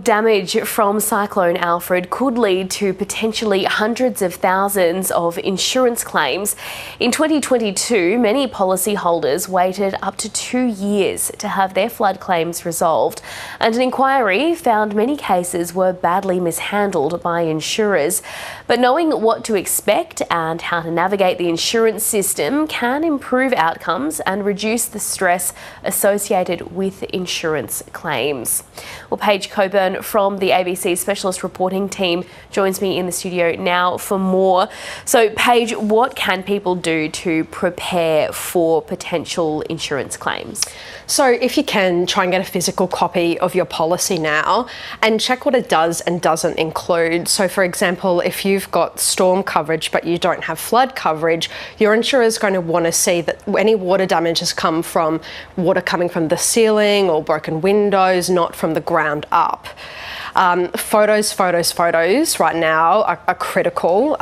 Damage from Cyclone Alfred could lead to potentially hundreds of thousands of insurance claims. In 2022, many policyholders waited up to 2 years to have their flood claims resolved, and an inquiry found many cases were badly mishandled by insurers. But knowing what to expect and how to navigate the insurance system can improve outcomes and reduce the stress associated with insurance claims. Well, Paige Coburn from the ABC Specialist Reporting Team joins me in the studio now for more. So, Paige, what can people do to prepare for potential insurance claims? So, if you can, try and get a physical copy of your policy now and check what it does and doesn't include. So, for example, if you've got storm coverage but you don't have flood coverage, your insurer is going to want to see that any water damage has come from water coming from the ceiling or broken windows, not from the ground up. Photos right now are critical.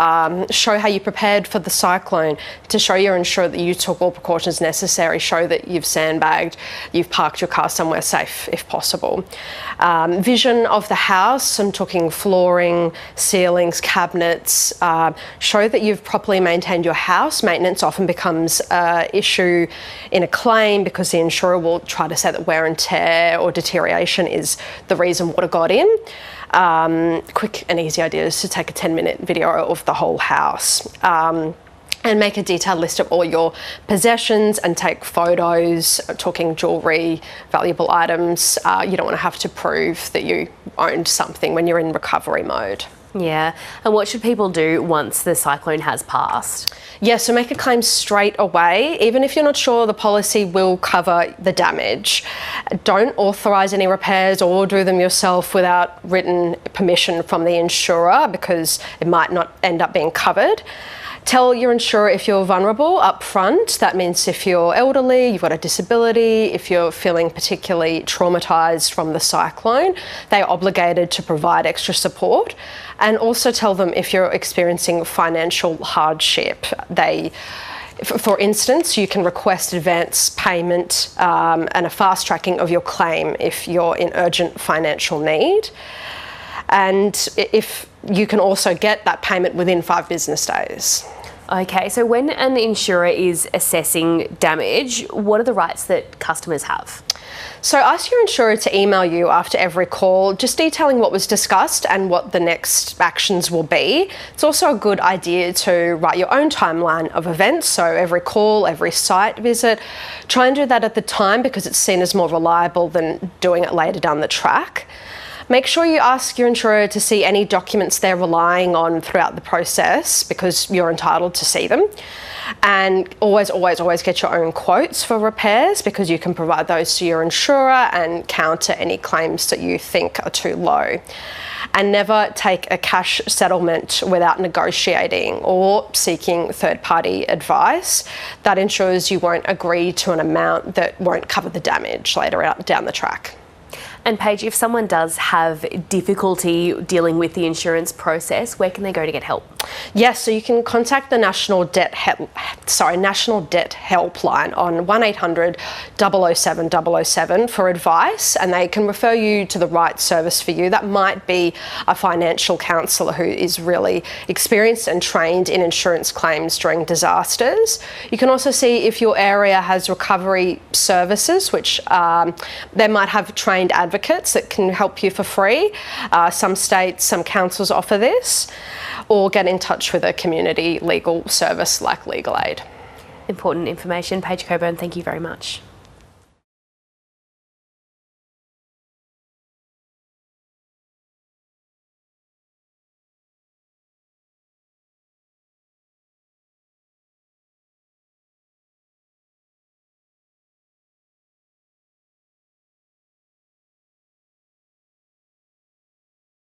Show how you prepared for the cyclone, to show your insurer that you took all precautions necessary. Show that you've sandbagged, you've parked your car somewhere safe if possible. Vision of the house, I'm talking flooring, ceilings, cabinets. Show that you've properly maintained your house. Maintenance often becomes an issue in a claim because the insurer will try to say that wear and tear or deterioration is the reason water got in. Quick and easy idea is to take a 10-minute video of the whole house. And make a detailed list of all your possessions and take photos, talking jewellery, valuable items. You don't want to have to prove that you owned something when you're in recovery mode. Yeah, and what should people do once the cyclone has passed? Yeah, so make a claim straight away, even if you're not sure the policy will cover the damage. Don't authorise any repairs or do them yourself without written permission from the insurer because it might not end up being covered. Tell your insurer if you're vulnerable up front. That means if you're elderly, you've got a disability, if you're feeling particularly traumatised from the cyclone, they're obligated to provide extra support. And also tell them if you're experiencing financial hardship. For instance, you can request advance payment and a fast tracking of your claim if you're in urgent financial need. And if you can also get that payment within 5 business days. Okay, so when an insurer is assessing damage, what are the rights that customers have? So ask your insurer to email you after every call, just detailing what was discussed and what the next actions will be. It's also a good idea to write your own timeline of events, so every call, every site visit. Try and do that at the time because it's seen as more reliable than doing it later down the track. Make sure you ask your insurer to see any documents they're relying on throughout the process because you're entitled to see them. And always get your own quotes for repairs because you can provide those to your insurer and counter any claims that you think are too low. And never take a cash settlement without negotiating or seeking third-party advice. That ensures you won't agree to an amount that won't cover the damage later down the track. And Paige, if someone does have difficulty dealing with the insurance process, where can they go to get help? Yes, so you can contact the National Debt Helpline on 1800 007 007 for advice, and they can refer you to the right service for you. That might be a financial counsellor who is really experienced and trained in insurance claims during disasters. You can also see if your area has recovery services, which they might have trained advocates that can help you for free. Some states, some councils offer this, or get in touch with a community legal service like Legal Aid. Important information. Paige Coburn, thank you very much.